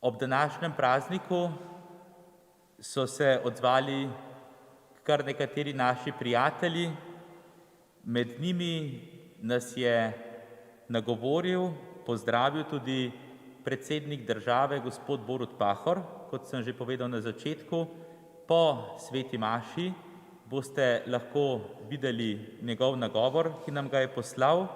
Ob današnjem prazniku so se odzvali kar nekateri naši prijatelji, med njimi nas je nagovoril, pozdravil tudi predsednik države, gospod Borut Pahor. Kot sem že povedal na začetku, po sveti maši boste lahko videli njegov nagovor, ki nam ga je poslal.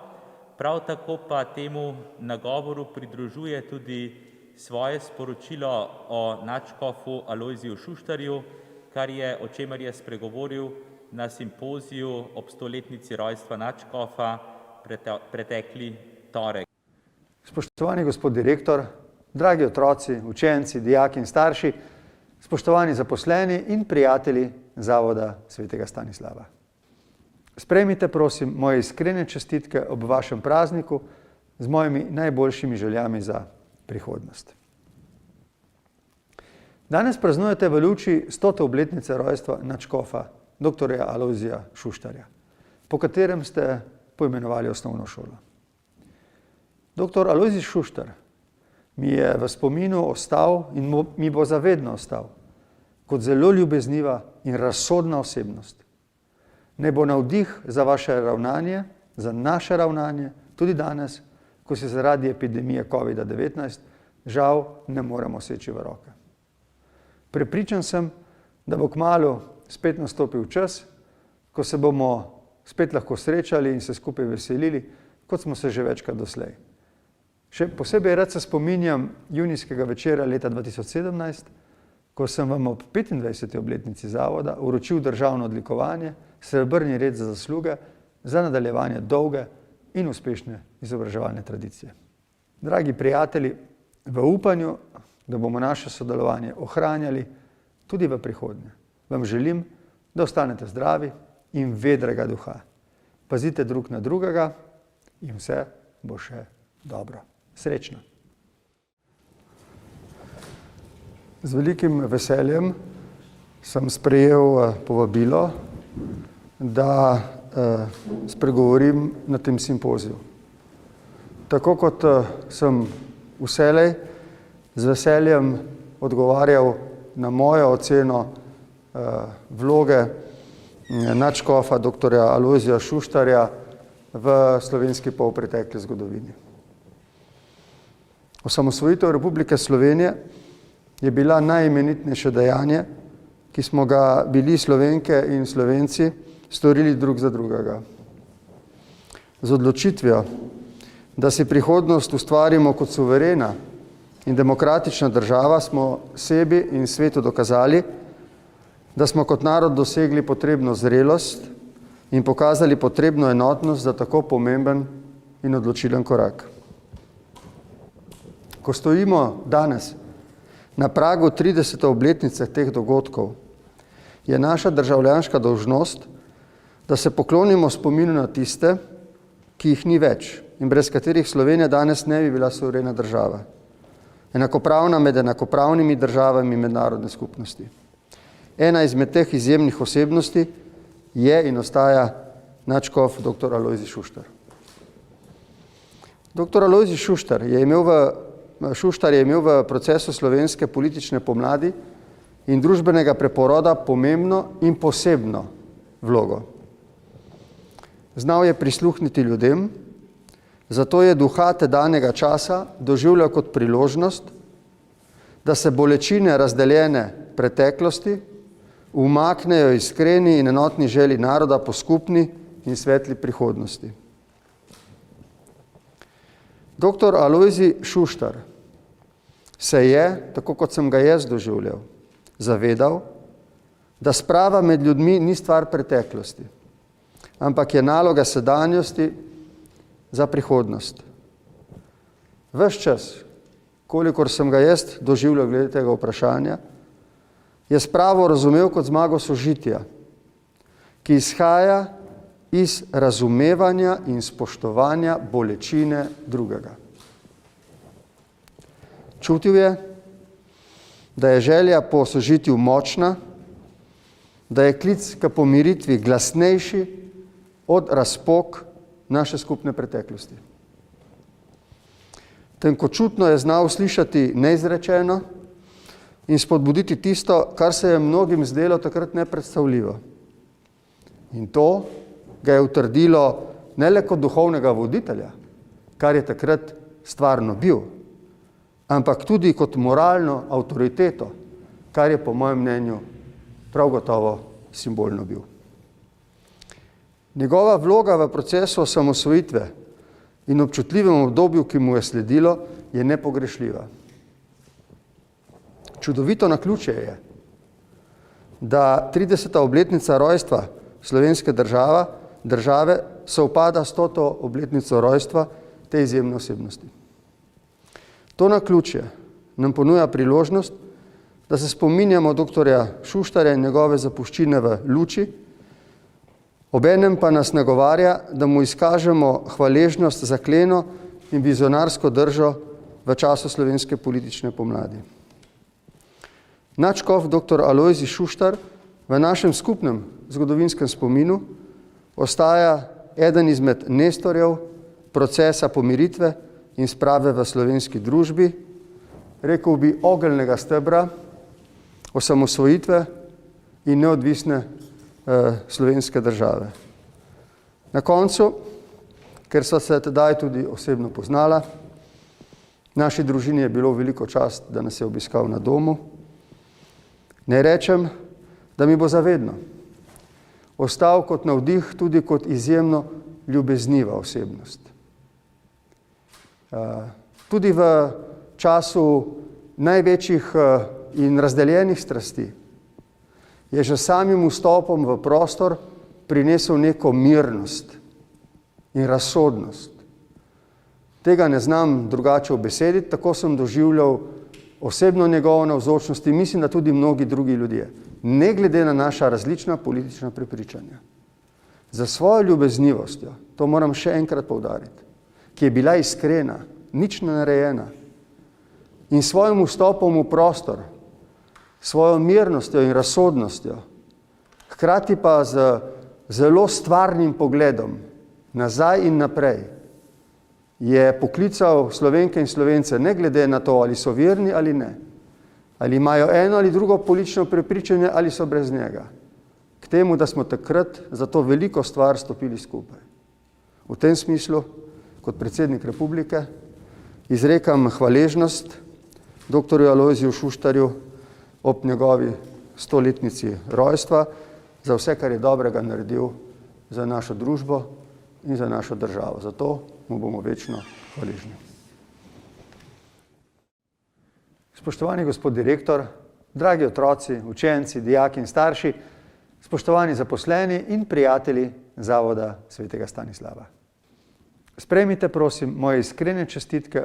Prav tako pa temu nagovoru pridružuje tudi svoje sporočilo o nadškofu Alojziju Šuštarju, o čemer je spregovoril na simpoziju ob 100-letnici rojstva nadškofa pretekli torek. Spoštovani gospod direktor, dragi otroci, učenci, dijaki in starši, spoštovani zaposleni in prijatelji Zavoda svetega Stanislava. Sprejmite, prosim, moje iskrene čestitke ob vašem prazniku z mojimi najboljšimi željami za prihodnost. Danes praznujete v luči 100. obletnice rojstva nadškofa dr. Alojzija Šuštarja, po katerem ste poimenovali osnovno šolo. Dr. Alojzij Šuštar mi je v spominu ostal in mi bo zavedno ostal kot zelo ljubezniva in razsodna osebnost. Naj bo navdih za vaše ravnanje, za naše ravnanje, tudi danes, ko se zaradi epidemije COVID-19 žal ne moremo seči v roke. Prepričan sem, da bo kmalu spet nastopil čas, ko se bomo spet lahko srečali in se skupaj veselili, kot smo se že večkrat doslej. Še posebej rad se spominjam junijskega večera leta 2017, ko sem vam ob 25. obletnici Zavoda uročil državno odlikovanje, srebrni red za zasluge, za nadaljevanje dolge in uspešne izobraževalne tradicije. Dragi prijatelji, v upanju, da bomo naše sodelovanje ohranjali tudi v prihodnje, vam želim, da ostanete zdravi in vedrega duha. Pazite drug na drugega in vse bo še dobro. Srečno! Z velikim veseljem sem sprejel povabilo, da spregovorim na tem simpoziju. Tako kot sem vselej z veseljem odgovarjal na mojo oceno vloge nadškofa dr. Alojzija Šuštarja v slovenski polpretekli zgodovini. Osamosvojitev Republike Slovenije je bila najimenitnejše dejanje, ki smo ga bili Slovenke in Slovenci storili drug za drugega. Z odločitvijo, da si prihodnost ustvarimo kot suverena in demokratična država, smo sebi in svetu dokazali, da smo kot narod dosegli potrebno zrelost in pokazali potrebno enotnost za tako pomemben in odločilen korak. Ko stojimo danes na pragu 30. obletnice teh dogodkov, je naša državljanska dolžnost, da se poklonimo spominu na tiste, ki jih ni več in brez katerih Slovenija danes ne bi bila suverena država, enakopravna med enakopravnimi državami mednarodne skupnosti. Ena izmed teh izjemnih osebnosti je in ostaja nadškof dr. Alojzij Šuštar. Dr. Alojzij Šuštar je imel v procesu slovenske politične pomladi in družbenega preporoda pomembno in posebno vlogo. Znal je prisluhniti ljudem, zato je duha tedanjega časa doživljal kot priložnost, da se bolečine razdeljene preteklosti umaknejo iskreni in enotni želji naroda po skupni in svetli prihodnosti. Dr. Alojzij Šuštar se je, tako kot sem ga jaz doživljal, zavedal, da sprava med ljudmi ni stvar preteklosti, ampak je naloga sedanjosti za prihodnost. Ves čas, kolikor sem ga jaz doživljal glede tega vprašanja, je spravo razumel kot zmago sožitja, ki izhaja iz razumevanja in spoštovanja bolečine drugega. Čutil je, da je želja po sožitju močna, da je klic k pomiritvi glasnejši od razpok naše skupne preteklosti. tenkočutno je znal slišati neizrečeno in spodbuditi tisto, kar se je mnogim zdelo takrat nepredstavljivo. In to ga je utrdilo ne le kot duhovnega voditelja, kar je takrat stvarno bil, ampak tudi kot moralno avtoriteto, kar je po mojem mnenju prav gotovo simbolno bil. Njegova vloga v procesu osamosvojitve in občutljivem obdobju, ki mu je sledilo, je nepogrešljiva. Čudovito naključje je, da 30. obletnica rojstva slovenske države sovpada s 100. obletnico rojstva te izjemne osebnosti. To naključje nam ponuja priložnost, da se spominjamo doktorja Šuštarja in njegove zapuščine v luči, obenem pa nas nagovarja, da mu izkažemo hvaležnost za kleno in vizionarsko držo v času slovenske politične pomladi. Nadškof dr. Alojzij Šuštar v našem skupnem zgodovinskem spominu ostaja eden izmed nestorjev procesa pomiritve in sprave v slovenski družbi, rekel bi ogeljnega stebra osamosvojitve in neodvisne slovenske države. Na koncu, ker so se tedaj tudi osebno poznala, naši družini je bilo veliko čast, da nas je obiskal na domu. Naj rečem, da mi bo zavedno ostal kot navdih, tudi kot izjemno ljubezniva osebnost. Tudi v času največjih in razdeljenih strasti je že samim vstopom v prostor prinesel neko mirnost in razsodnost. Tega ne znam drugače obesediti, tako sem doživljal osebno njegovo navzočnost in mislim, da tudi mnogi drugi ljudje, ne glede na naša različna politična prepričanja. Za svojo ljubeznivostjo, to moram še enkrat poudariti, ki je bila iskrena, nič narejena, in svojim vstopom v prostor, svojo mirnostjo in razsodnostjo, hkrati pa z zelo stvarnim pogledom nazaj in naprej, je poklical Slovenke in Slovence, ne glede na to, ali so verni ali ne, ali imajo eno ali drugo politično prepričanje ali so brez njega, k temu, da smo takrat za to veliko stvar stopili skupaj. V tem smislu, kot predsednik republike, izrekam hvaležnost dr. Alojziju Šuštarju ob njegovi 100-letnici rojstva za vse, kar je dobrega naredil za našo družbo in za našo državo. Zato mu bomo večno hvaležni. Spoštovani gospod direktor, dragi otroci, učenci, dijaki in starši, spoštovani zaposleni in prijatelji Zavoda svetega Stanislava. Sprejmite, prosim, moje iskrene čestitke